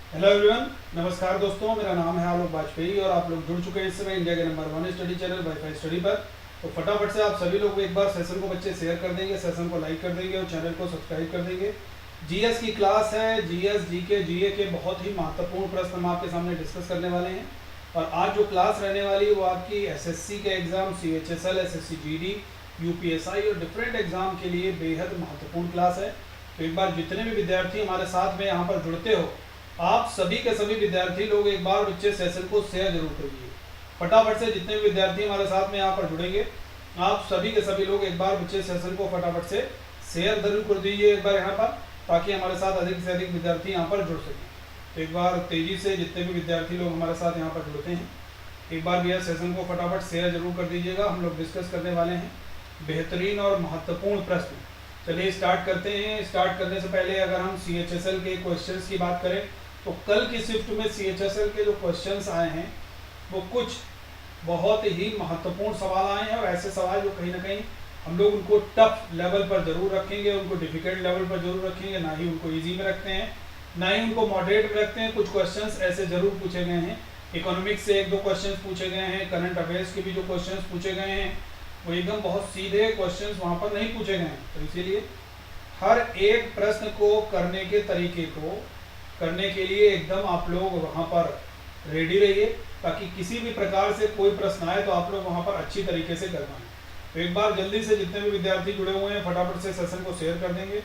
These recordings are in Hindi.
हेलो एवरीवन, नमस्कार दोस्तों। मेरा नाम है आलोक वाजपेयी और आप लोग जुड़ चुके हैं इस समय इंडिया के number 1 study channel wifi study पर। तो फटाफट से आप सभी लोग एक बार सेशन को बच्चे शेयर कर देंगे, सेशन को लाइक कर देंगे और चैनल को सब्सक्राइब कर देंगे। जीएस की क्लास है। जीएस, जीके, जीए के बहुत ही महत्वपूर्ण प्रश्न हम आपके सामने डिस्कस करने वाले हैं। और आज जो क्लास रहने वाली है वो आपकी एसएससी के exam, CHSL, SSC GD, UPSI और डिफरेंट एग्जाम के लिए बेहद महत्वपूर्ण क्लास है। तो एक बार जितने भी विद्यार्थी हमारे साथ में यहाँ पर जुड़ते हो, आप सभी के सभी विद्यार्थी लोग एक बार बच्चे सेशन को शेयर जरूर करिए। फटाफट से जितने भी विद्यार्थी हमारे साथ में यहाँ पर जुड़ेंगे, आप सभी के सभी लोग एक बार बच्चे सेशन को फटाफट से शेयर जरूर कर दीजिए एक बार यहाँ पर, ताकि हमारे साथ अधिक से अधिक विद्यार्थी यहाँ पर जुड़ सकें। तो एक बार तेजी से जितने भी विद्यार्थी लोग हमारे साथ यहाँ पर जुड़ते हैं, एक बार भैया सेशन को फटाफट शेयर जरूर कर दीजिएगा। हम लोग डिस्कस करने वाले हैं बेहतरीन और महत्वपूर्ण प्रश्न। चलिए स्टार्ट करते हैं। स्टार्ट करने से पहले अगर हम सीएचएसएल के क्वेश्चंस की बात करें तो कल की शिफ्ट में सीएचएसएल के जो क्वेश्चंस आए हैं वो कुछ बहुत ही महत्वपूर्ण सवाल आए हैं, और ऐसे सवाल जो कहीं ना कहीं हम लोग उनको टफ लेवल पर जरूर रखेंगे, उनको डिफिकल्ट लेवल पर जरूर रखेंगे, ना ही उनको इजी में रखते हैं, ना ही उनको मॉडरेट में रखते हैं। कुछ क्वेश्चंस ऐसे जरूर पूछे गए हैं। इकोनॉमिक्स से एक दो क्वेश्चंस पूछे गए हैं, करंट अफेयर्स के भी जो क्वेश्चंस पूछे गए हैं वो एकदम बहुत सीधे क्वेश्चंस वहाँ पर नहीं पूछे गए हैं। तो इसीलिए हर एक प्रश्न को करने के तरीके को करने के लिए एकदम आप लोग वहाँ पर रेडी रहिए, ताकि किसी भी प्रकार से कोई प्रश्न आए तो आप लोग वहाँ पर अच्छी तरीके से कर पाएँ। तो एक बार जल्दी से जितने भी विद्यार्थी जुड़े हुए हैं फटाफट से सेशन को शेयर कर देंगे।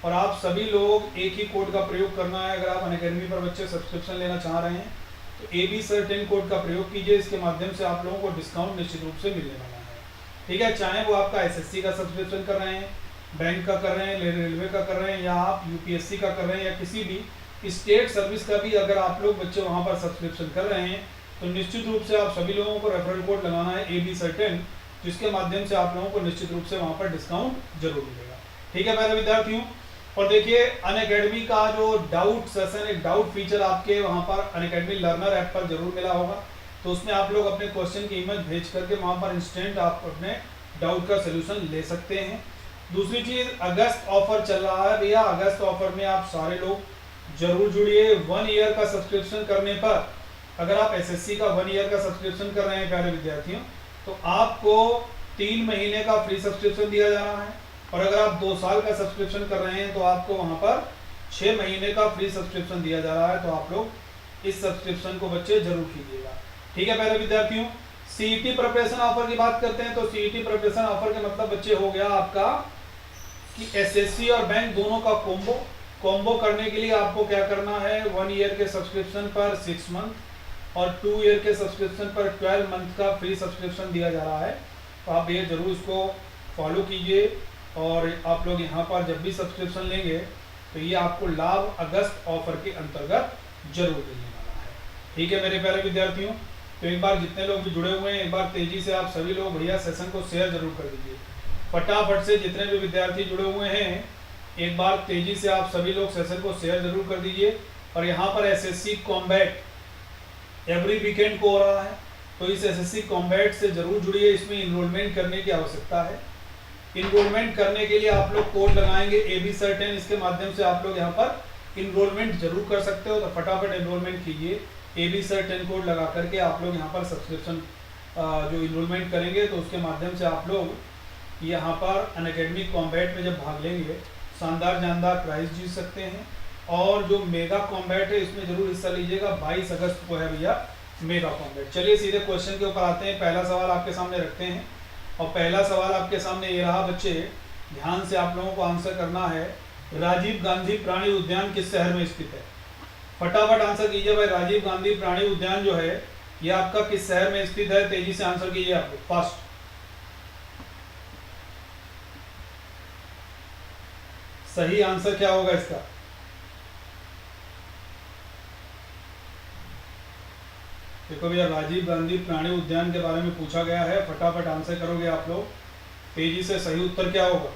और आप सभी लोग एक ही कोड का प्रयोग करना है। अगर आप अनअकैडमी पर बच्चे सब्सक्रिप्शन लेना चाह रहे हैं तो AB10 कोड का प्रयोग कीजिए। इसके माध्यम से आप लोगों को डिस्काउंट निश्चित रूप से मिलने वाला है। ठीक है, चाहे वो आपका एसएससी का सब्सक्रिप्शन कर रहे हैं, बैंक का कर रहे हैं, रेलवे का कर रहे हैं, या आप यूपीएससी का कर रहे हैं, या किसी भी स्टेट सर्विस का भी अगर आप लोग बच्चे वहाँ पर सब्सक्रिप्शन कर रहे हैं तो निश्चित रूप से आप सभी लोगों को रेफरल कोड लगाना है AB10, जिसके माध्यम से आप लोगों को निश्चित रूप से वहाँ पर डिस्काउंट जरूर मिलेगा। ठीक है मेरे विद्यार्थियों, और देखिए अनअकैडमी का जो डाउट सेशन, एक डाउट फीचर आपके वहाँ पर अनअकैडमी लर्नर ऐप पर जरूर मिला होगा। तो उसमें आप लोग अपने क्वेश्चन की इमेज भेज करके वहाँ पर इंस्टेंट आप अपने डाउट का सोल्यूशन ले सकते हैं। दूसरी चीज, अगस्त ऑफर चल रहा है भैया। अगस्त ऑफर में आप सारे लोग जरूर जुड़िए। 1 ईयर का सब्सक्रिप्शन करने पर, अगर आप एसएससी का 1 ईयर का सब्सक्रिप्शन कर रहे हैं प्यारे विद्यार्थियों, तो आपको 3 महीने का फ्री सब्सक्रिप्शन दिया जा रहा है। और अगर आप 2 साल का सब्सक्रिप्शन कर रहे हैं तो आपको वहां पर 6 महीने का फ्री सब्सक्रिप्शन दिया जा रहा है। तो आप लोग इस सब्सक्रिप्शन को बच्चे जरूर कीजिएगा। ठीक है प्यारे विद्यार्थियों, सीईटी प्रिपरेशन ऑफर की बात करते हैं। तो सीईटी प्रिपरेशन ऑफर के मतलब बच्चे हो गया आपका कि एसएससी और बैंक दोनों का कॉम्बो करने के लिए आपको क्या करना है, 1 ईयर के सब्सक्रिप्शन पर 6 मंथ और 2 ईयर के सब्सक्रिप्शन पर 12 मंथ का फ्री सब्सक्रिप्शन दिया जा रहा है। तो आप ये जरूर इसको फॉलो कीजिए। और आप लोग यहाँ पर जब भी सब्सक्रिप्शन लेंगे तो ये आपको लाभ अगस्त ऑफर के अंतर्गत जरूर देने वाला है। ठीक है मेरे प्यारे विद्यार्थियों, तो एक बार जितने लोग भी जुड़े हुए हैं एक बार तेजी से आप सभी लोग भैया सेशन को शेयर जरूर कर दीजिए। फटाफट से जितने भी विद्यार्थी जुड़े हुए हैं एक बार तेजी से आप सभी लोग सेशन को शेयर जरूर कर दीजिए। और यहाँ पर एसएससी कॉम्बैट एवरी वीकेंड को हो रहा है, तो इस एसएससी कॉम्बैट से जरूर जुड़िए। इसमें इनरोलमेंट करने की आवश्यकता है। इनरोलमेंट करने के लिए आप लोग कोड लगाएंगे AB10। इसके माध्यम से आप लोग यहाँ पर इनरोलमेंट जरूर कर सकते हो। तो फटाफट इनरोलमेंट कीजिए। AB10 कोड लगा करके आप लोग यहाँ पर सब्सक्रिप्शन जो इनरोलमेंट करेंगे तो उसके माध्यम से आप लोग यहाँ पर अनअकैडमी कॉम्बैट में जब भाग लेंगे शानदार जानदार प्राइज जीत सकते हैं। और जो मेगा कॉम्बैट है इसमें जरूर हिस्सा लीजिएगा। 22 अगस्त को है भैया मेगा कॉम्बैट। चलिए सीधे क्वेश्चन के ऊपर आते हैं। पहला सवाल आपके सामने रखते हैं और पहला सवाल आपके सामने ये रहा बच्चे, ध्यान से आप लोगों को आंसर करना है। राजीव गांधी प्राणी उद्यान किस शहर में स्थित है? फटाफट आंसर कीजिए भाई। राजीव गांधी प्राणी उद्यान जो है ये आपका किस शहर में स्थित है? तेजी से आंसर कीजिए आप लोग फास्ट। सही आंसर क्या होगा इसका? देखो भैया राजीव गांधी प्राणी उद्यान के बारे में पूछा गया है। फटाफट आंसर करोगे आप लोग तेजी से। सही उत्तर क्या होगा?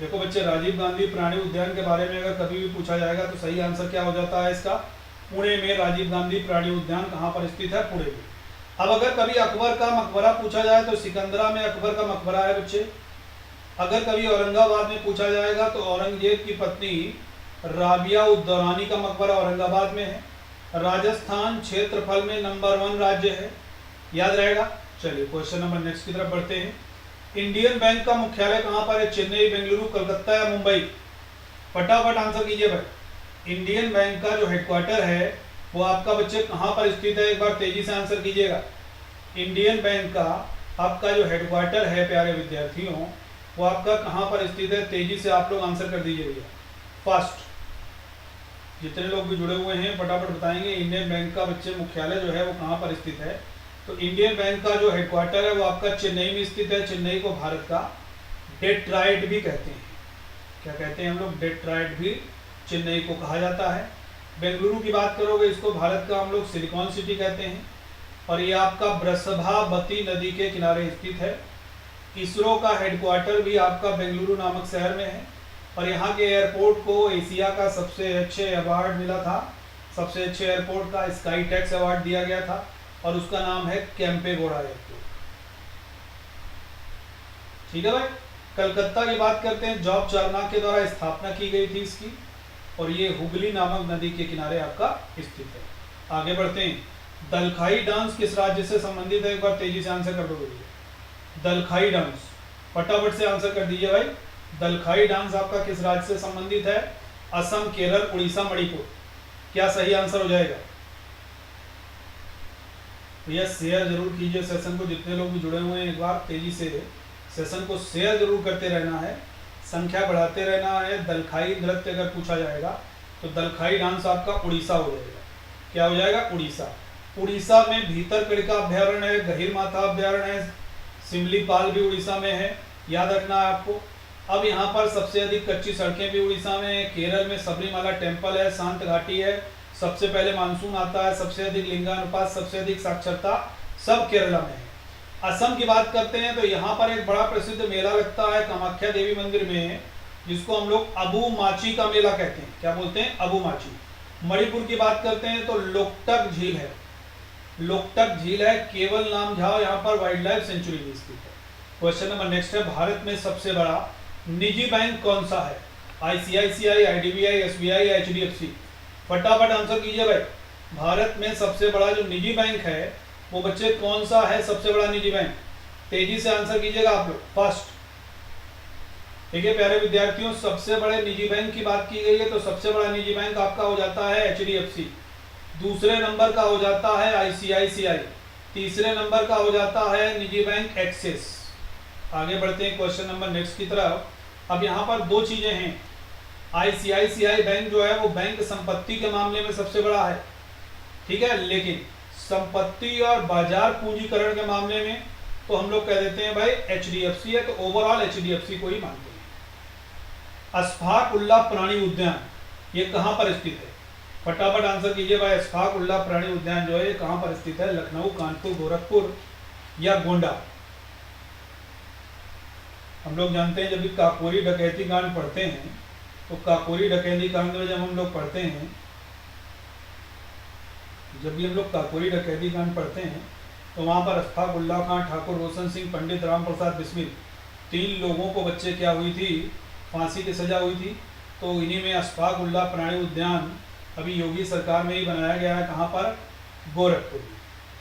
देखो बच्चे, राजीव गांधी प्राणी उद्यान के बारे में अगर कभी भी पूछा जाएगा तो सही आंसर क्या हो जाता है इसका? पुणे में राजीव गांधी प्राणी उद्यान कहाँ पर स्थित है? पुणे में। अब अगर कभी अकबर का मकबरा पूछा जाए तो सिकंदरा में अकबर का मकबरा है बच्चे। अगर कभी औरंगाबाद में पूछा जाएगा तो औरंगजेब की पत्नी राबिया उद्दौरानी का मकबरा औरंगाबाद में है। राजस्थान क्षेत्रफल में नंबर 1 राज्य है, याद रहेगा। चलिए क्वेश्चन नंबर नेक्स्ट की तरफ बढ़ते हैं। इंडियन बैंक का मुख्यालय कहां पर है? चेन्नई, बेंगलुरु, कलकत्ता या मुंबई? फटाफट आंसर कीजिए भाई। इंडियन बैंक का जो हेडक्वार्टर है वो आपका बच्चे कहां पर स्थित है? एक बार तेजी से आंसर कीजिएगा। इंडियन बैंक का आपका जो हेडक्वार्टर है प्यारे विद्यार्थियों, वो आपका कहां पर स्थित है? तेजी से आप लोग आंसर कर दीजिए भैया, फास्ट। जितने लोग भी जुड़े हुए हैं फटाफट बताएंगे इंडियन बैंक का बच्चे मुख्यालय जो है वो कहां पर स्थित है। तो इंडियन बैंक का जो हेडक्वार्टर है वो आपका चेन्नई में स्थित है। चेन्नई को भारत का डेट्रॉइट भी कहते हैं। क्या कहते हैं हम लोग? डेट्रॉइट भी चेन्नई को कहा जाता है। बेंगलुरु की बात करोगे, इसको भारत का हम लोग सिलिकॉन सिटी कहते हैं। और ये आपका ब्रसभावती नदी के किनारे स्थित है। इसरो का हेडक्वार्टर भी आपका बेंगलुरु नामक शहर में है। और यहाँ के एयरपोर्ट को एशिया का सबसे अच्छे अवार्ड मिला था। सबसे अच्छे एयरपोर्ट का स्काई टैक्स अवार्ड दिया गया था और उसका नाम है केम्पेगौड़ा एयरपोर्ट। ठीक है भाई। कलकत्ता की बात करते हैं। जॉर्ज चार्नक के द्वारा स्थापना की गई थी इसकी, और ये हुगली नामक नदी के किनारे आपका स्थित है। आगे बढ़ते हैं। दलखाई डांस किस राज्य से संबंधित है? एक बार तेजी से आंसर कर दो। दलखाई डांस फटाफट से आंसर कर दीजिए भाई। दलखाई डांस आपका किस राज्य से संबंधित है? असम, केरल, उड़ीसा, मणिपुर? क्या सही आंसर हो जाएगा भैया? शेयर जरूर कीजिए सेशन को। जितने लोग भी जुड़े हुए हैं एक बार तेजी से सेशन को शेयर जरूर करते रहना है, संख्या बढ़ाते रहना है। दलखाई नृत्य अगर पूछा जाएगा तो दलखाई डांस आपका उड़ीसा हो जाएगा। क्या हो जाएगा? उड़ीसा। उड़ीसा में भीतरकनिका अभ्यारण्य है, गहीर माथा अभ्यारण्य है, सिमलीपाल भी उड़ीसा में है, याद रखना है आपको। अब यहाँ पर सबसे अधिक कच्ची सड़कें भी उड़ीसा में है। केरल में सबरीमाला टेम्पल है, शांत घाटी है, सबसे पहले मानसून आता है, सबसे अधिक लिंगानुपात, सबसे अधिक साक्षरता, सब केरला में है। असम की बात करते हैं तो यहाँ पर एक बड़ा प्रसिद्ध मेला लगता है कामाख्या देवी मंदिर में, जिसको हम लोग अबू माची का मेला कहते हैं। क्या बोलते हैं? अबू माची। मणिपुर की बात करते हैं तो लोकटक झील है। लोकटक झील है, केवल नाम झाओ यहाँ पर वाइल्ड लाइफ सेंचुरी भी स्थित है। क्वेश्चन नंबर नेक्स्ट है। भारत में सबसे बड़ा निजी बैंक कौन सा है? आईसीआईसीआई, आईडीबीआई, एसबीआई या एचडीएफसी? फटाफट आंसर कीजिए भाई। भारत में सबसे बड़ा जो निजी बैंक है वो बच्चे कौन सा है? सबसे बड़ा निजी बैंक? तेजी से आंसर कीजिएगा आप लोग, फर्स्ट। ठीक है प्यारे विद्यार्थियों, सबसे बड़े निजी बैंक की बात की गई है तो सबसे बड़ा निजी बैंक आपका हो जाता है एचडीएफसी। दूसरे नंबर का हो जाता है आईसीआईसीआई। तीसरे नंबर का हो जाता है निजी बैंक एक्सिस। आगे बढ़ते हैं क्वेश्चन नंबर नेक्स्ट की तरफ। अब यहाँ पर दो चीजें हैं। आईसीआईसीआई बैंक जो है वो बैंक संपत्ति के मामले में सबसे बड़ा है, ठीक है, लेकिन संपत्ति और बाजार पूंजीकरण के मामले में तो हम लोग कह देते हैं भाई एचडीएफसी है, तो ओवरऑल एचडीएफसी को ही मानते हैं। अशफाक उल्लाह प्राणी उद्यान ये कहां पर स्थित है? फटाफट आंसर कीजिए भाई। अशफाक उल्लाह प्राणी उद्यान जो है ये कहां पर स्थित है? लखनऊ, कानपुर, गोरखपुर या गोंडा? हम लोग जानते हैं जब भी काकोरी डकैती कांड पढ़ते हैं तो काकोरी डकैती कांड में जब हम लोग पढ़ते हैं, जब भी हम लोग काकोरी डकैती कांड पढ़ते हैं तो वहाँ पर अशफाक उल्लाह खां, ठाकुर रोशन सिंह, पंडित राम प्रसाद बिस्मिल, 3 लोगों को बच्चे क्या हुई थी? फांसी की सजा हुई थी। तो इन्हीं में अशफाक उल्लाह प्राणी उद्यान अभी योगी सरकार में ही बनाया गया है। कहाँ पर? गोरखपुर।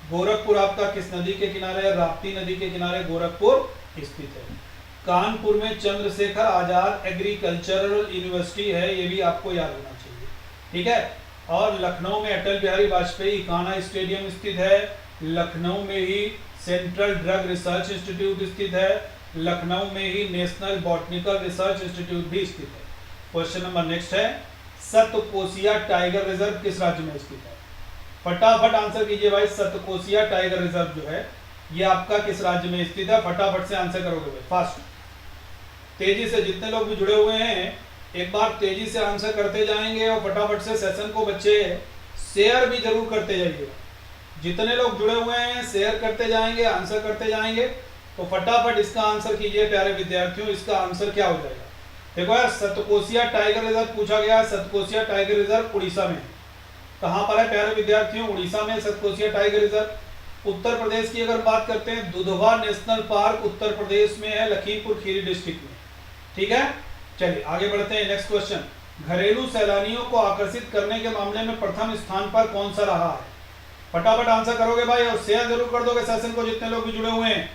गोरखपुर आपका किस नदी के किनारे है? राप्ती नदी के किनारे गोरखपुर स्थित है। कानपुर में चंद्रशेखर आजाद एग्रीकल्चरल यूनिवर्सिटी है, ये भी आपको याद होना चाहिए, ठीक है। और लखनऊ में अटल बिहारी वाजपेयी कान्हा स्टेडियम स्थित है। लखनऊ में ही सेंट्रल ड्रग रिसर्च इंस्टीट्यूट स्थित है। लखनऊ में ही नेशनल बॉटनिकल रिसर्च इंस्टीट्यूट भी स्थित है। क्वेश्चन नंबर नेक्स्ट है। सतकोसिया टाइगर रिजर्व किस राज्य में स्थित है? फटाफट आंसर कीजिए भाई। सतकोसिया टाइगर रिजर्व जो है ये आपका किस राज्य में स्थित है? फटाफट से आंसर करोगे भाई, फास्ट, तेजी से। जितने लोग भी जुड़े हुए हैं एक बार तेजी से आंसर करते जाएंगे और फटाफट से सेशन को बच्चे शेयर भी जरूर करते जाइएगा। जितने लोग जुड़े हुए हैं शेयर करते जाएंगे, आंसर करते जाएंगे, तो फटाफट इसका आंसर कीजिए प्यारे विद्यार्थियों। इसका आंसर क्या हो जाएगा? देखो यार, सतकोसिया टाइगर रिजर्व पूछा गया। सतकोसिया टाइगर रिजर्व उड़ीसा में। कहां पर है प्यारे विद्यार्थियों? उड़ीसा में सतकोसिया टाइगर रिजर्व। उत्तर प्रदेश की अगर बात करते हैं, दुधवा नेशनल पार्क उत्तर प्रदेश में है, लखीमपुर खीरी डिस्ट्रिक्ट में, ठीक है। चलिए आगे बढ़ते हैं। Next question. घरेलू सैलानियों को आकर्षित करने के मामले में प्रथम स्थान पर कौन सा रहा है? फटाफट आंसर करोगे भाई और शेयर जरूर कर दोगे सेशन को, जितने लोग भी जुड़े हुए हैं।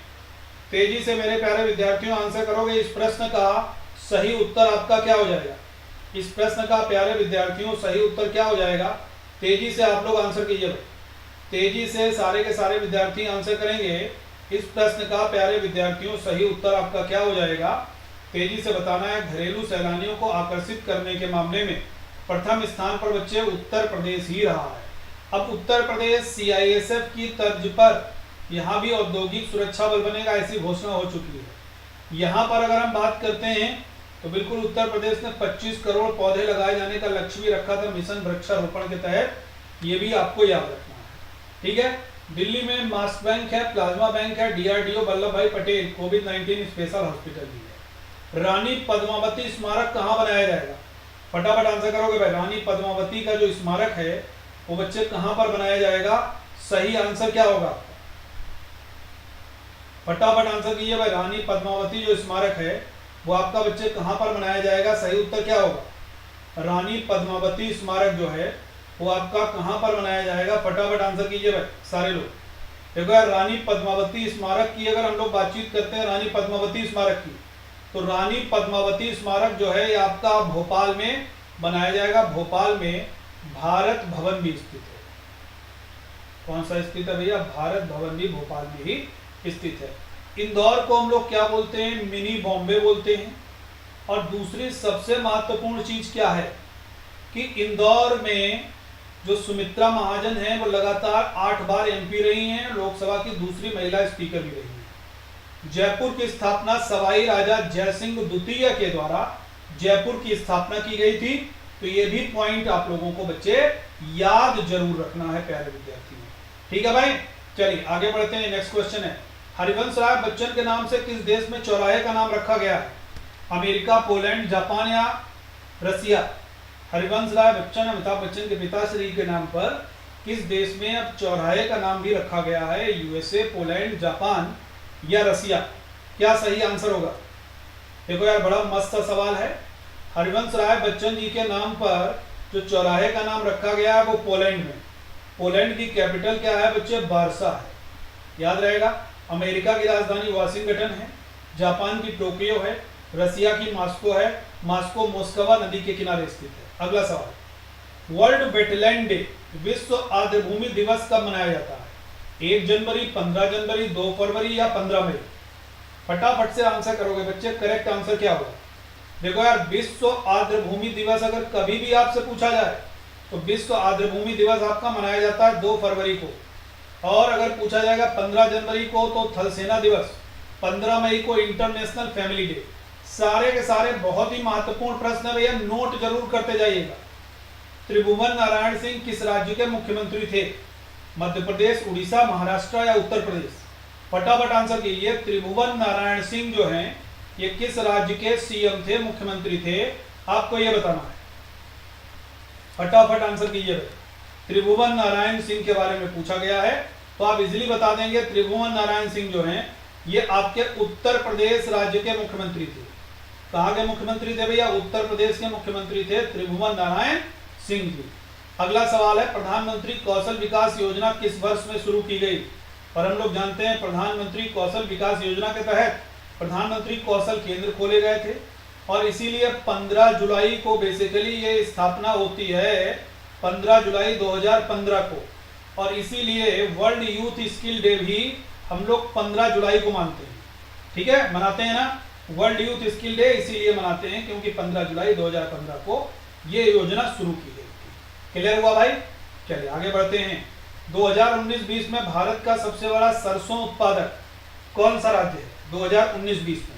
तेजी से मेरे प्यारे विद्यार्थियों आंसर करोगे। इस प्रश्न का सही उत्तर आपका क्या हो जाएगा? इस प्रश्न का प्यारे विद्यार्थियों सही उत्तर क्या हो जाएगा? तेजी से आप लोग आंसर कीजिए भाई, तेजी से सारे के सारे विद्यार्थी आंसर करेंगे। इस प्रश्न का प्यारे विद्यार्थियों सही उत्तर आपका क्या हो जाएगा? तेजी से बताना है। घरेलू सैलानियों को आकर्षित करने के मामले में प्रथम स्थान पर बच्चे उत्तर प्रदेश ही रहा है। अब उत्तर प्रदेश सीआईएसएफ की तर्ज पर यहाँ भी औद्योगिक सुरक्षा बल बनेगा, ऐसी घोषणा हो चुकी है। यहाँ पर अगर हम बात करते हैं तो बिल्कुल उत्तर प्रदेश ने 25 करोड़ पौधे लगाए जाने का लक्ष्य भी रखा था मिशन वृक्षारोपण के तहत, ये भी आपको याद रखना है। ठीक है, दिल्ली में मास्क बैंक है, प्लाज्मा बैंक है, डीआरडीओ वल्लभ भाई पटेल कोविड-19 स्पेशल हॉस्पिटल भी है। रानी पद्मावती स्मारक कहाँ बनाया जाएगा? फटाफट आंसर करोगे भाई। रानी पद्मावती का जो स्मारक है वो बच्चे कहां पर बनाया जाएगा? सही आंसर क्या होगा? फटाफट आंसर कीजिए भाई। रानी पद्मावती जो स्मारक है वो आपका बच्चे कहां पर बनाया जाएगा? सही उत्तर क्या होगा? रानी पद्मावती स्मारक जो है वो आपका कहां पर बनाया जाएगा? फटाफट आंसर कीजिए भाई सारे लोग। देखो यार, रानी पद्मावती स्मारक की अगर हम लोग बातचीत करते हैं, रानी पद्मावती स्मारक की, तो रानी पद्मावती स्मारक जो है ये आपका भोपाल में बनाया जाएगा। भोपाल में भारत भवन भी स्थित है। कौन सा स्थित है भैया? भारत भवन भी भोपाल में ही स्थित है। इंदौर को हम लोग क्या बोलते हैं? मिनी बॉम्बे बोलते हैं। और दूसरी सबसे महत्वपूर्ण चीज क्या है कि इंदौर में जो सुमित्रा महाजन है वो लगातार 8 बार एमपी रही हैं, लोकसभा की दूसरी महिला स्पीकर भी रही हैं। जयपुर की स्थापना सवाई राजा जयसिंह द्वितीय के द्वारा जयपुर की स्थापना की गई थी। तो ये भी पॉइंट आप लोगों को बच्चे याद जरूर रखना है प्यारे विद्यार्थियों। ठीक है भाई, चलिए आगे बढ़ते हैं। नेक्स्ट क्वेश्चन है, हरिवंश राय बच्चन के नाम से किस देश में चौराहे का नाम रखा गया है? अमेरिका, पोलैंड, जापान या रसिया? हरिवंश राय बच्चन अमिताभ बच्चन के पिताश्री के नाम पर किस देश में अब चौराहे का नाम भी रखा गया है? यूएसए, पोलैंड, जापान या रसिया? क्या सही आंसर होगा? देखो यार, बड़ा मस्त सवाल है। हरिवंश राय बच्चन जी के नाम पर जो चौराहे का नाम रखा गया है वो पोलैंड में। पोलैंड की कैपिटल क्या है बच्चे? वार्सा है, याद रहेगा। अमेरिका की राजधानी वाशिंगटन है, जापान की टोक्यो है, रसिया की मॉस्को है। मॉस्को मोस्कवा नदी के किनारे स्थित है। अगला सवाल, वर्ल्ड वेटलैंड डे, विश्व आर्द्रभूमि दिवस कब मनाया जाता है? 1 जनवरी, 15 जनवरी, 2 फरवरी या 15 मई? फटाफट से आंसर करोगे बच्चे। करेक्ट आंसर क्या होगा? देखो यार, विश्व आर्द्रभूमि दिवस अगर कभी भी आपसे पूछा जाए तो विश्व आर्द्रभूमि दिवस आपका मनाया जाता है 2 फरवरी को। और अगर पूछा जाएगा 15 जनवरी को तो थल सेना दिवस, 15 मई को इंटरनेशनल फैमिली डे। सारे के सारे बहुत ही महत्वपूर्ण प्रश्न है भैया, नोट जरूर करते जाइएगा। त्रिभुवन नारायण सिंह किस राज्य के मुख्यमंत्री थे? मध्य प्रदेश, उड़ीसा, महाराष्ट्र या उत्तर प्रदेश? फटाफट आंसर कीजिए। त्रिभुवन नारायण सिंह जो हैं ये किस राज्य के सीएम थे, मुख्यमंत्री थे? आपको ये बताना है। फटाफट आंसर कीजिए। त्रिभुवन नारायण सिंह के बारे में पूछा गया है तो आप इजीली बता देंगे। त्रिभुवन नारायण सिंह जो हैं ये आपके उत्तर प्रदेश राज्य के मुख्यमंत्री थे। कहाँ के मुख्यमंत्री थे भैया? उत्तर प्रदेश के मुख्यमंत्री थे त्रिभुवन नारायण सिंह जी। अगला सवाल है, प्रधानमंत्री कौशल विकास योजना किस वर्ष में शुरू की गई? और हम लोग जानते हैं प्रधानमंत्री कौशल विकास योजना के तहत प्रधानमंत्री कौशल केंद्र खोले गए थे और इसीलिए 15 जुलाई को बेसिकली ये स्थापना होती है, 15 जुलाई 2015 को। और इसीलिए वर्ल्ड यूथ स्किल डे भी हम लोग 15 जुलाई को मानते हैं। ठीक है, मनाते हैं ना वर्ल्ड यूथ स्किल डे, इसीलिए मनाते हैं क्योंकि 15 जुलाई 2015 को ये योजना शुरू की गई थी। क्लियर हुआ भाई? चलिए आगे बढ़ते हैं। 2019-20 में भारत का सबसे बड़ा सरसों उत्पादक कौन सा राज्य है? 2019-20 में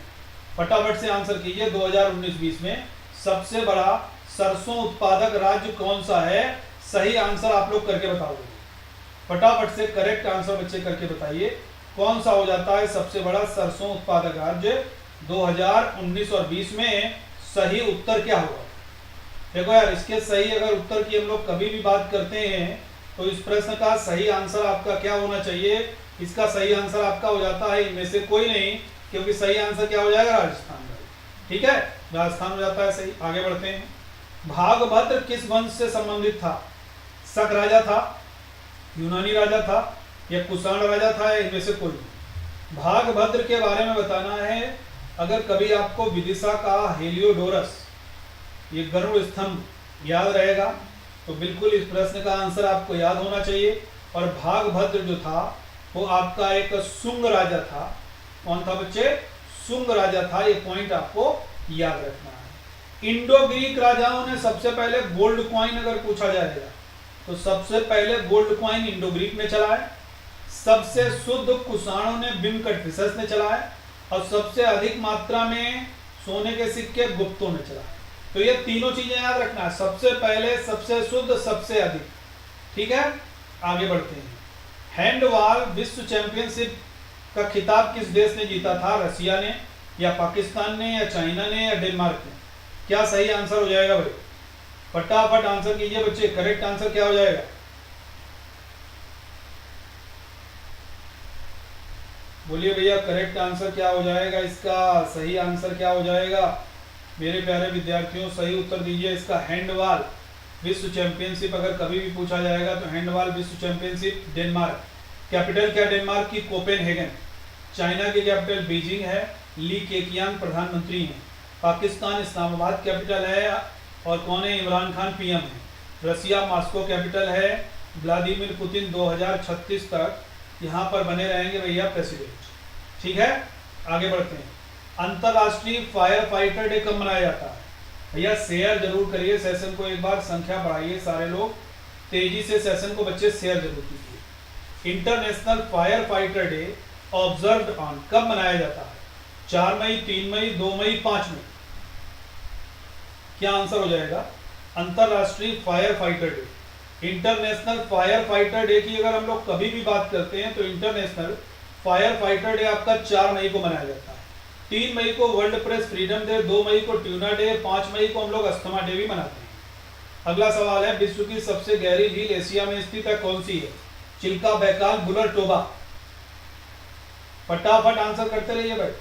फटाफट से आंसर कीजिए। 2019-20 में सबसे बड़ा सरसों उत्पादक राज्य कौन सा है? सही आंसर आप लोग करके बताओगे। फटाफट से करेक्ट आंसर बच्चे करके बताइए, कौन सा हो जाता है सबसे बड़ा सरसों उत्पादक राज्य 2019 और 20 में? सही उत्तर क्या होगा? देखो यार, इसके सही अगर उत्तर की हम लोग कभी भी बात करते हैं तो इस प्रश्न का सही आंसर आपका क्या होना चाहिए? इसका सही आंसर आपका हो जाता है इनमें से कोई नहीं, क्योंकि सही आंसर क्या हो जाएगा? राजस्थान। ठीक है, राजस्थान हो जाता है सही। आगे बढ़ते हैं। भागभद्र किस वंश से संबंधित था? शक राजा था, यूनानी राजा था, या कुषाण राजा था, या इनमें से कोई? भागभद्र के बारे में बताना है। अगर कभी आपको विदिशा का हेलियोडोरस, ये गरुड़ स्तंभ याद रहेगा, तो बिल्कुल इस प्रश्न का आंसर आपको याद होना चाहिए। और भागभद्र जो था वो आपका एक शुंग राजा था। कौन था बच्चे? शुंग राजा था। ये पॉइंट आपको याद रखना है। इंडो ग्रीक राजाओं ने सबसे पहले गोल्ड कॉइन अगर पूछा जाएगा तो सबसे पहले गोल्ड कॉइन इंडो ग्रीक ने चलाया। सबसे शुद्ध कुषाणों ने बिम्कटफिसस ने चलाया। और सबसे अधिक मात्रा में सोने के सिक्के गुप्तों ने चलाए। तो ये तीनों चीजें याद रखना है, सबसे पहले, सबसे शुद्ध, सबसे अधिक। ठीक है, आगे बढ़ते हैं। हैंडबॉल विश्व चैंपियनशिप का खिताब किस देश ने जीता था? रसिया ने, या पाकिस्तान ने, या चाइना ने, या डेनमार्क ने? क्या सही आंसर हो जाएगा भाई? फटाफट आंसर कीजिए बच्चे। करेक्ट आंसर क्या हो जाएगा? बोलिए भैया, करेक्ट आंसर क्या हो जाएगा? इसका सही आंसर क्या हो जाएगा मेरे प्यारे विद्यार्थियों? सही उत्तर दीजिए इसका। हैंडबॉल विश्व चैंपियनशिप अगर कभी भी पूछा जाएगा तो हैंडबॉल विश्व चैंपियनशिप डेनमार्क। कैपिटल क्या डेनमार्क की? कोपेनहेगन। चाइना की कैपिटल बीजिंग है। ली केकियांग प्रधानमंत्री हैं। पाकिस्तान इस्लामाबाद कैपिटल है। और कौन है? इमरान खान पीएम है। रसिया मॉस्को कैपिटल है। व्लादिमीर पुतिन 2036 तक यहाँ पर बने रहेंगे भैया प्रेसिडेंट। ठीक है, आगे बढ़ते हैं। अंतरराष्ट्रीय फायर फाइटर डे कब मनाया जाता है? भैया शेयर जरूर करिए सेशन को, एक बार संख्या बढ़ाइए सारे लोग, तेजी से सेशन को बच्चे शेयर जरूर कीजिए। International fire fighter day observed on कब मनाया जाता है? 4 मई, 3 मई, 2 मई, 5 मई? क्या आंसर हो जाएगा? अंतरराष्ट्रीय fire fighter day, international fire fighter day की अगर हम लोग कभी भी बात करते हैं तो इंटरनेशनल फायर फाइटर डे आपका 4 मई को मनाया जाता है। 3 मई को वर्ल्ड प्रेस फ्रीडम डे, 2 मई को ट्यूना डे, 5 मई को हम लोग अस्थमा डे भी मनाते हैं। अगला सवाल है, विश्व की सबसे गहरी झील एशिया में स्थित है, कौन सी है? Chilka, Baikal, Wular, Toba? फटाफट आंसर करते रहिए भाई।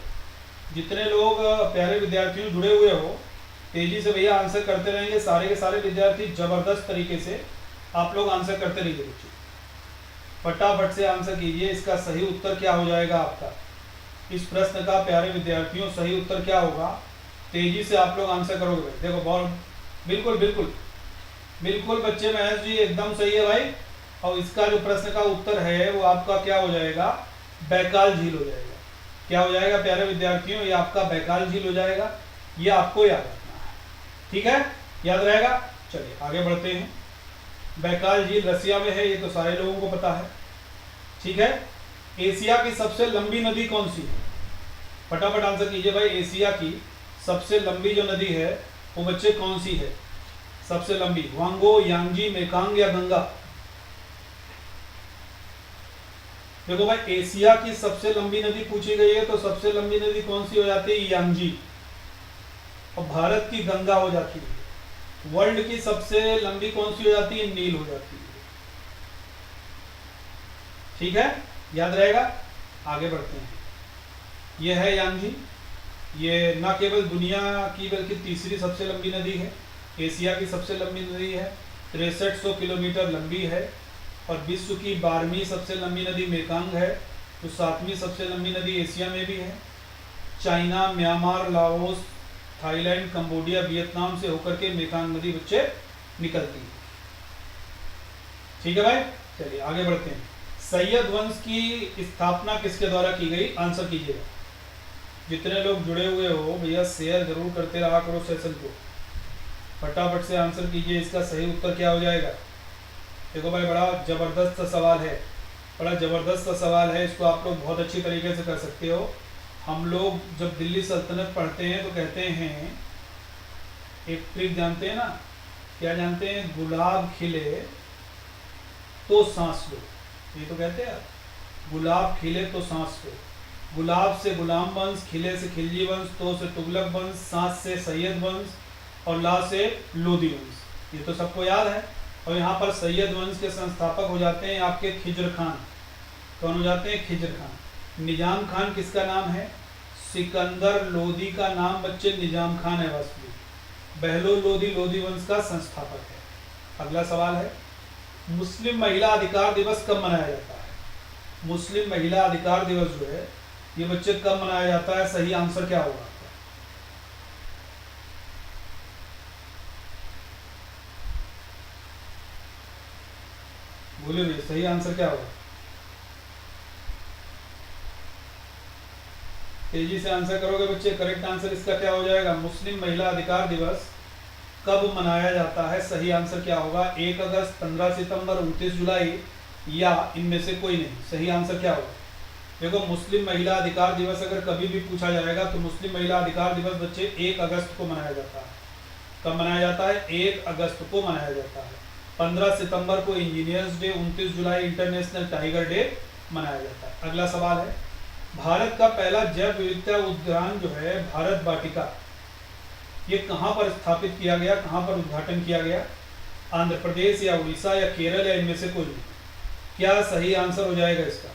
जितने लोग प्यारे विद्यार्थियों जुड़े हुए हो तेजी से भैया आंसर करते रहेंगे। सारे के सारे विद्यार्थी जबरदस्त तरीके से आप लोग आंसर करते रहिए बच्चे। फटाफट से आंसर कीजिए। इसका सही उत्तर क्या हो जाएगा आपका? इस प्रश्न का प्यारे विद्यार्थियों सही उत्तर क्या होगा? तेजी से आप लोग आंसर करोगे। देखो बहुत बिल्कुल बिल्कुल बिल्कुल बच्चे, महेश जी एकदम सही है भाई। और इसका जो प्रश्न का उत्तर है वो आपका क्या हो जाएगा? बैकाल झील हो जाएगा। क्या हो जाएगा प्यारे विद्यार्थियों? ये आपका बैकाल झील हो जाएगा। ये आपको याद रखना है। ठीक है, याद रहेगा। चलिए आगे बढ़ते हैं। बैकाल झील रसिया में है, ये तो सारे लोगों को पता है। ठीक है, एशिया की सबसे लंबी नदी कौन सी है? फटाफट आंसर कीजिए भाई। एशिया की सबसे लंबी जो नदी है वो बच्चे कौन सी है सबसे लंबी? वांगो, यांगजी, मेकांग, या गंगा? देखो भाई, एशिया की सबसे लंबी नदी पूछी गई है तो सबसे लंबी नदी कौन सी हो जाती है? यांगजी। और भारत की गंगा हो जाती है। वर्ल्ड की सबसे लंबी कौन सी हो जाती है? नील हो जाती है। ठीक है, याद रहेगा। आगे बढ़ते हैं। यह है यांगजी। ये न केवल दुनिया की बल्कि तीसरी सबसे लंबी नदी है। एशिया की सबसे लंबी नदी है, 6300 किलोमीटर लंबी है। और विश्व की 12वीं सबसे लंबी नदी मेकांग है, तो 7वीं सबसे लंबी नदी एशिया में भी है। China, Myanmar, Laos, Thailand, Cambodia, Vietnam से होकर के मेकांग नदी बच्चे निकलती है। ठीक है भाई, चलिए आगे बढ़ते हैं। सैयद वंश की स्थापना किसके द्वारा की गई? आंसर कीजिएगा। जितने लोग जुड़े हुए हो भैया शेयर जरूर करते रहा करो सेशन को। फटाफट से आंसर कीजिए। इसका सही उत्तर क्या हो जाएगा? देखो भाई, बड़ा जबरदस्त सवाल है, बड़ा जबरदस्त सवाल है। इसको आप लोग बहुत अच्छी तरीके से कर सकते हो। हम लोग जब दिल्ली सल्तनत पढ़ते हैं तो कहते हैं, एक ट्रिक जानते हैं ना, क्या जानते हैं? गुलाब खिले तो सांस लो। ये तो कहते हैं, गुलाब खिले तो सांस लो। गुलाब से गुलाम वंश, खिले से खिलजी वंश, तो से तुगलक वंश, सांस से सैयद वंश, और ला से लोधी वंश। ये तो सबको याद है। और यहाँ पर सैयद वंश के संस्थापक हो जाते हैं आपके खिज्र खान। कौन हो जाते हैं? खिज्र खान। निजाम खान किसका नाम है? सिकंदर लोदी का नाम बच्चे निजाम खान है वास्तविक। बहलोल लोधी लोधी वंश का संस्थापक है। अगला सवाल है, मुस्लिम महिला अधिकार दिवस कब मनाया जाता है? मुस्लिम महिला अधिकार दिवस जो है ये बच्चे कब मनाया जाता है? सही आंसर क्या होगा आपका? बोलिए भैया, सही आंसर क्या होगा? तेजी से आंसर करोगे बच्चे। करेक्ट आंसर इसका क्या हो जाएगा? मुस्लिम महिला अधिकार दिवस कब मनाया जाता है? सही आंसर क्या होगा? 1 अगस्त, 15 सितंबर, 29 जुलाई या इनमें से कोई नहीं। सही आंसर क्या होगा? देखो, मुस्लिम महिला अधिकार दिवस अगर कभी भी पूछा जाएगा तो मुस्लिम महिला अधिकार दिवस बच्चे 1 अगस्त को मनाया जाता है। कब मनाया जाता है? 1 अगस्त को मनाया जाता है। 15 सितंबर को इंजीनियर्स डे, 29 जुलाई इंटरनेशनल टाइगर डे मनाया जाता है। अगला सवाल है, भारत का पहला जैव विविधता उद्यान जो है भारत वाटिका, ये कहाँ पर स्थापित किया गया, कहाँ पर उद्घाटन किया गया? आंध्र प्रदेश या उड़ीसा या केरल या इनमें से कोई नहीं। क्या सही आंसर हो जाएगा इसका?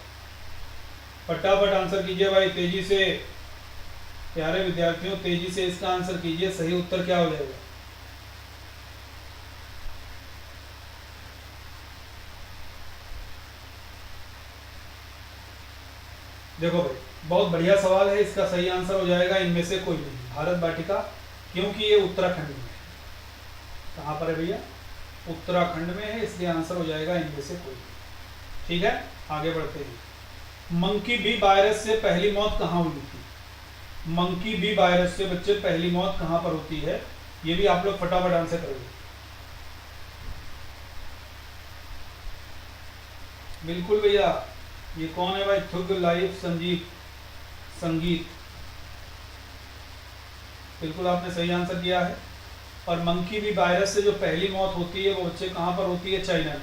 फटाफट आंसर कीजिए भाई, तेजी से। प्यारे विद्यार्थियों, तेजी से इसका आंसर कीजिए। सही उत्तर क्या हो जाएगा? देखो भाई, बहुत बढ़िया सवाल है। इसका सही आंसर हो जाएगा इनमें से कोई नहीं, भारत वाटिका, क्योंकि ये उत्तराखंड में है। कहाँ पर है भैया? उत्तराखंड में है, इसलिए आंसर हो जाएगा इनमें से कोई नहीं। ठीक है, आगे बढ़ते हैं। मंकी बी वायरस से पहली मौत कहाँ हुई थी? मंकी बी वायरस से बच्चे पहली मौत कहाँ पर होती है? ये भी आप लोग फटाफट आंसर करोगे। बिल्कुल भैया। ये कौन है भाई? थुग लाइफ संगीत। बिल्कुल आपने सही आंसर किया है। और मंकी बी वायरस से जो पहली मौत होती है वो बच्चे कहाँ पर होती है? चाइना में।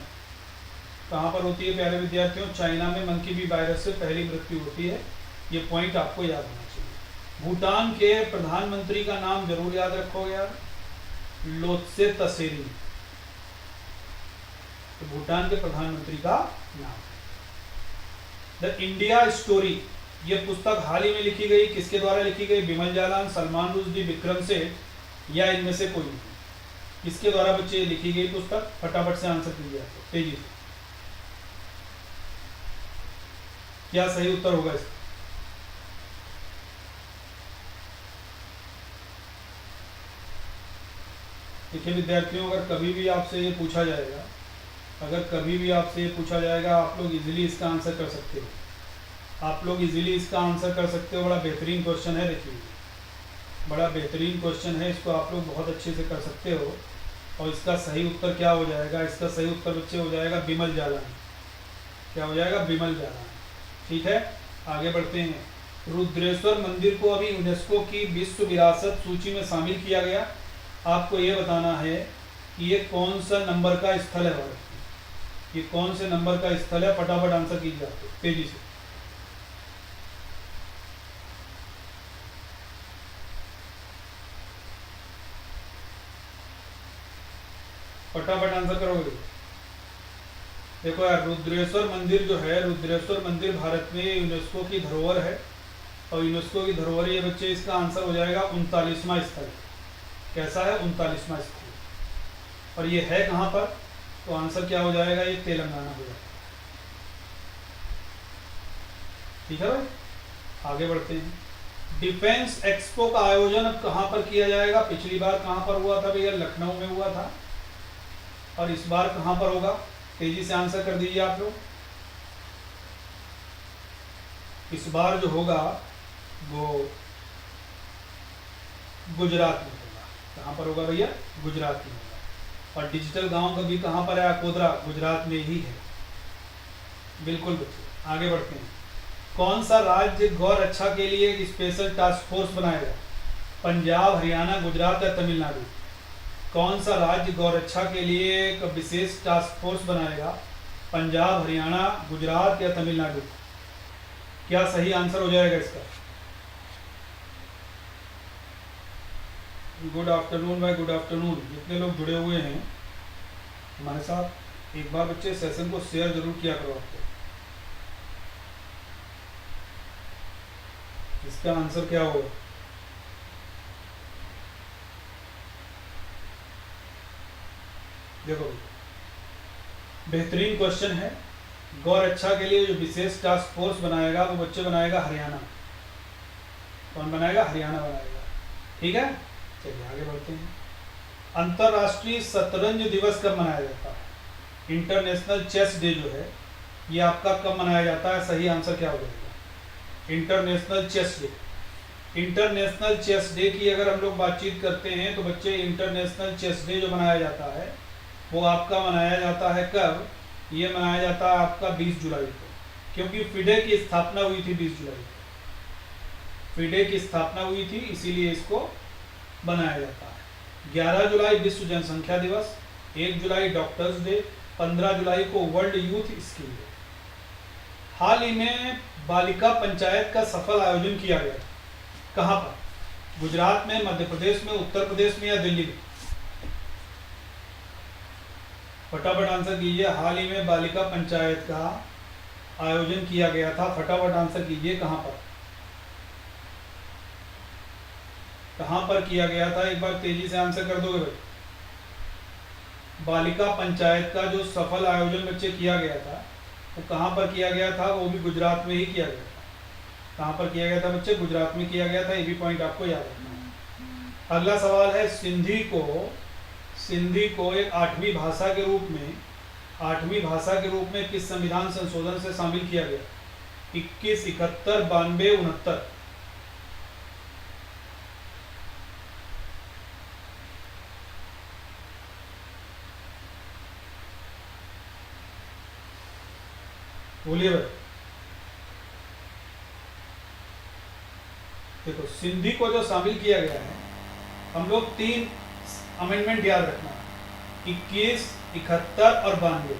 कहाँ पर होती है प्यारे विद्यार्थियों? चाइना में मंकी बी वायरस से पहली मृत्यु होती है। ये पॉइंट आपको याद होना चाहिए। भूटान के प्रधानमंत्री का नाम जरूर याद रखोगे यार, लोत्से तसेरिंग। तो भूटान के प्रधानमंत्री का नाम। द इंडिया स्टोरी, ये पुस्तक हाल ही में लिखी गई, किसके द्वारा लिखी गई? बिमल जालान, सलमान रुश्दी, विक्रम सेठ या इनमें से कोई नहीं। किसके द्वारा बच्चे लिखी गई पुस्तक? फटाफट से आंसर कीजिए आपको, तेजी से। क्या सही उत्तर होगा इसका? देखिए विद्यार्थियों, अगर कभी भी आपसे ये पूछा जाएगा, आप लोग इजीली इसका आंसर कर सकते हो। बड़ा बेहतरीन क्वेश्चन है। देखिए, बड़ा बेहतरीन क्वेश्चन है, इसको आप लोग बहुत अच्छे से कर सकते हो। और इसका सही उत्तर क्या हो जाएगा? इसका सही उत्तर बच्चे हो जाएगा बिमल जालान। क्या हो जाएगा? बिमल जालान। ठीक है, आगे बढ़ते हैं। रुद्रेश्वर मंदिर को अभी यूनेस्को की विश्व विरासत सूची में शामिल किया गया। आपको ये बताना है कि ये कौन सा नंबर का स्थल है भारत में? ये कौन से नंबर का स्थल है? फटाफट आंसर कीजिए आपको, तेजी से। फटाफट आंसर करोगे? देखो यार, रुद्रेश्वर मंदिर जो है, रुद्रेश्वर मंदिर भारत में यूनेस्को की धरोहर है। और यूनेस्को की धरोहर ये बच्चे, इसका आंसर हो जाएगा 39वां स्थल। कैसा है? 39वां स्थल। और ये है कहाँ पर? तो आंसर क्या हो जाएगा? ये तेलंगाना हो जाएगा। ठीक है भाई, आगे बढ़ते हैं। डिफेंस एक्सपो का आयोजन अब कहाँ पर किया जाएगा? पिछली बार कहाँ पर हुआ था भैया? लखनऊ में हुआ था। और इस बार कहाँ पर होगा? तेजी से आंसर कर दीजिए आप लोग। इस बार जो होगा वो गुजरात में होगा। कहाँ पर होगा भैया? गुजरात में होगा। और डिजिटल गांव का भी कहाँ पर है? अकोदरा, गुजरात में ही है। बिल्कुल बच्चे, आगे बढ़ते हैं। कौन सा राज्य गौ रक्षा के लिए एक स्पेशल टास्क फोर्स बनाएगा? पंजाब, हरियाणा, गुजरात या तमिलनाडु? कौन सा राज्य गौ रक्षा के लिए एक विशेष टास्क फोर्स बनाएगा? पंजाब, हरियाणा, गुजरात या तमिलनाडु? क्या सही आंसर हो जाएगा इसका? गुड आफ्टरनून भाई, गुड आफ्टरनून। जितने लोग जुड़े हुए हैं हमारे साथ, एक बार बच्चे सेशन को शेयर जरूर किया करो। आपको इसका आंसर क्या होगा? देखो बेहतरीन क्वेश्चन है। गौरक्षा के लिए जो विशेष टास्क फोर्स बनाएगा वो बच्चे बनाएगा हरियाणा। कौन बनाएगा? हरियाणा बनाएगा। ठीक है, चलिए आगे बढ़ते हैं। अंतरराष्ट्रीय शतरंज दिवस कब मनाया जाता है? इंटरनेशनल चेस डे जो है ये आपका कब मनाया जाता है? सही आंसर क्या हो जाएगा? International chess day. International chess day की अगर हम लोग बातचीत करते हैं तो बच्चे इंटरनेशनल चेस डे जो मनाया जाता है वो आपका मनाया जाता है कब? ये मनाया जाता है आपका 20 जुलाई को, क्योंकि फिडे की स्थापना हुई थी 20 जुलाई को। फिडे की स्थापना हुई थी, इसीलिए इसको बनाया जाता है। 11 जुलाई विश्व जनसंख्या दिवस, 1 जुलाई डॉक्टर्स डे, 15 जुलाई को वर्ल्ड यूथ स्किल डे। हाल ही में बालिका पंचायत का सफल आयोजन किया गया। कहाँ पर? गुजरात में, मध्य प्रदेश में, उत्तर प्रदेश में या दिल्ली में? फटाफट आंसर कीजिए। हाल ही में बालिका पंचायत का आयोजन किया गया था, फटाफट आंसर कीजिए। कहाँ पर? कहाँ पर किया गया था? एक बार तेजी से आंसर कर दोगे भाई। बालिका पंचायत का जो सफल आयोजन बच्चे किया गया था वो कहाँ पर किया गया था? वो भी गुजरात में ही किया गया था। कहाँ पर किया गया था बच्चे? गुजरात में किया गया था। ये भी पॉइंट आपको याद रखना है। अगला सवाल है, सिंधी को एक 8वीं भाषा के रूप में किस संविधान संशोधन से शामिल किया गया? 21, 71, 92, 69? बोलिए भाई। देखो सिंधी को जो शामिल किया गया है, हम लोग 3 अमेंडमेंट याद रखना, 21, 71 और 92।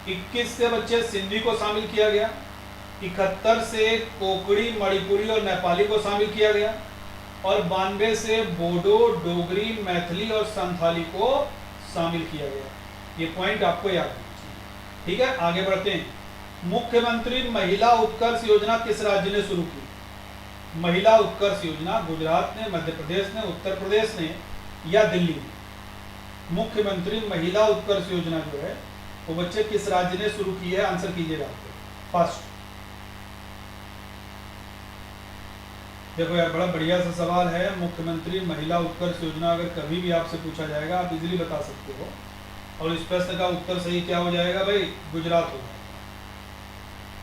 21 से बच्चे सिंधी को शामिल किया गया, 71 से कोकड़ी, मणिपुरी और नेपाली को शामिल किया गया, और 92 से बोडो, डोगरी, मैथिली और संथाली को शामिल किया गया। ये पॉइंट आपको याद रखना चाहिए। ठीक है, आगे बढ़ते हैं। मुख्यमंत्री महिला उत्कर्ष योजना किस राज्य ने शुरू की? महिला उत्कर्ष योजना गुजरात ने, मध्य प्रदेश ने, उत्तर प्रदेश ने या दिल्ली ने? मुख्यमंत्री महिला उत्कर्ष योजना जो है वो बच्चे किस राज्य ने शुरू की है? आंसर कीजिएगा। फर्स्ट देखो यार, बड़ा बढ़िया सा सवाल है। मुख्यमंत्री महिला उत्कर्ष योजना अगर कभी भी आपसे पूछा जाएगा आप इजीली बता सकते हो, और इस प्रश्न का उत्तर सही क्या हो जाएगा भाई? गुजरात हो जाएगा।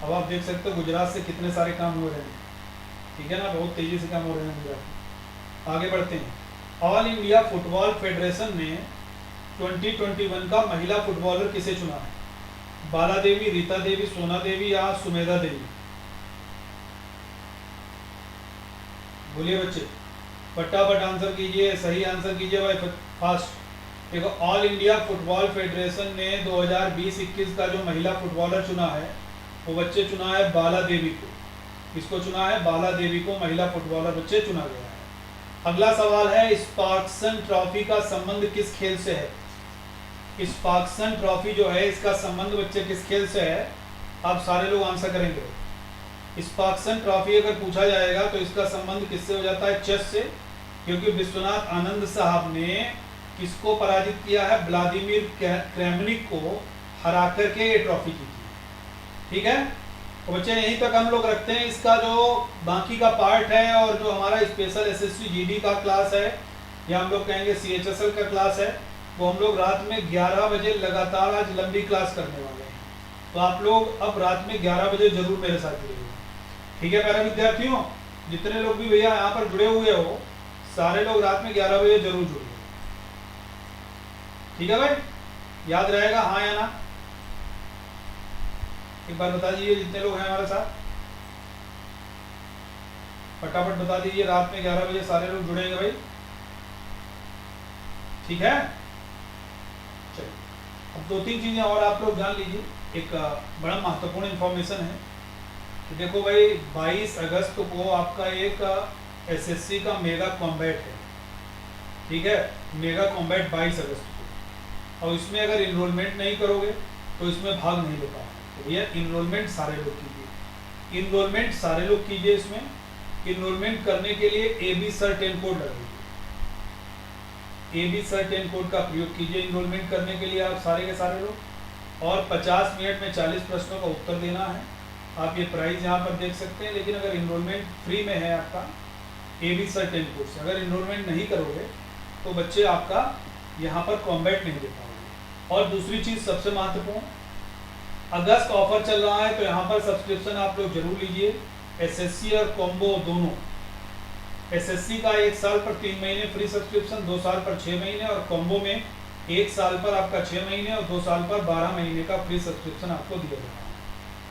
अब आप देख सकते हो गुजरात से कितने सारे काम हो रहे हैं। ठीक है ना, बहुत तेजी से काम हो रहे हैं गुजरात। आगे बढ़ते हैं। ऑल इंडिया फुटबॉल फेडरेशन ने 2021 का महिला फुटबॉलर किसे चुना है? बाला देवी, रीता देवी, सोना देवी या सुमेधा देवी? बोलिए बच्चे, फटाफट आंसर कीजिए, सही आंसर कीजिए भाई फास्ट। देखो ऑल इंडिया फुटबॉल फेडरेशन ने 2020-21 का जो महिला फुटबॉलर चुना है वो बच्चे चुना है बाला देवी को। किसको चुना है? बाला देवी को महिला फुटबॉलर बच्चे चुना गया है। अगला सवाल है, स्पार्क्सन ट्रॉफी का संबंध किस खेल से है? स्पार्क्सन ट्रॉफी जो है इसका संबंध बच्चे किस खेल से है? आप सारे लोग आंसर करेंगे। स्पार्क्सन ट्रॉफी अगर पूछा जाएगा तो इसका संबंध किससे हो जाता है? चेस से, क्योंकि विश्वनाथ आनंद साहब ने किसको पराजित किया है? व्लादिमीर क्रेमनिक को हरा करके ये ट्रॉफी जीती। ठीक है, तो बच्चे यहीं तक हम लोग रखते हैं। इसका जो बाकी का पार्ट है और जो हमारा स्पेशल एसएससी जीडी का क्लास है या हम लोग कहेंगे सीएचएसएल का क्लास है, वो हम लोग रात में 11 बजे लगातार आज लंबी क्लास करने वाले हैं। तो आप लोग अब रात में 11 बजे जरूर मेरे साथ जुड़िए। ठीक है प्यारे विद्यार्थियों, जितने लोग भी भैया यहाँ पर जुड़े हुए हो सारे लोग रात में 11 बजे जरूर जुड़िए। ठीक है भाई, याद रहेगा हाँ या ना? एक बार बता दीजिए जितने लोग हैं हमारे साथ, फटाफट बता दीजिए। रात में 11 बजे सारे लोग जुड़ेंगे भाई। ठीक है, चलिए अब 2-3 चीजें और आप लोग जान लीजिए। एक बड़ा महत्वपूर्ण इंफॉर्मेशन है कि देखो भाई 22 अगस्त को आपका एक एसएससी का मेगा कॉम्बैट है। ठीक है, मेगा कॉम्बैट 22 अगस्त को, और इसमें अगर इनरोलमेंट नहीं करोगे तो इसमें भाग नहीं ले पाओगे। तो भैया इनरोलमेंट सारे लोग कीजिए, इनरोलमेंट सारे लोग कीजिए। इसमें इनरोलमेंट करने के लिए AB सर 10 कोड लगाइए। AB सर 10 कोड का प्रयोग कीजिए इनरोलमेंट करने के लिए आप सारे के सारे लोग, और 50 मिनट में 40 प्रश्नों का उत्तर देना है। आप ये प्राइस यहाँ पर देख सकते हैं। लेकिन अगर इनरोलमेंट फ्री में है आपका AB सर 10 कोड से, अगर इनरोलमेंट नहीं करोगे तो बच्चे आपका यहाँ पर कॉम्बैट नहीं दे पाओगे। और दूसरी चीज़ सबसे महत्वपूर्ण, अगस्त ऑफर चल रहा है तो यहाँ पर सब्सक्रिप्शन आप लोग जरूर लीजिए। SSC और कॉम्बो दोनों, SSC का 1 साल पर 3 महीने फ्री सब्सक्रिप्शन, 2 साल पर 6 महीने, और कॉम्बो में 1 साल पर आपका 6 महीने और 2 साल पर 12 महीने का फ्री सब्सक्रिप्शन आपको दिया जाएगा।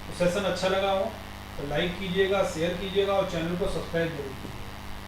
तो सेशन अच्छा लगा हो तो लाइक कीजिएगा, शेयर कीजिएगा और चैनल को सब्सक्राइब जरूर कीजिएगा।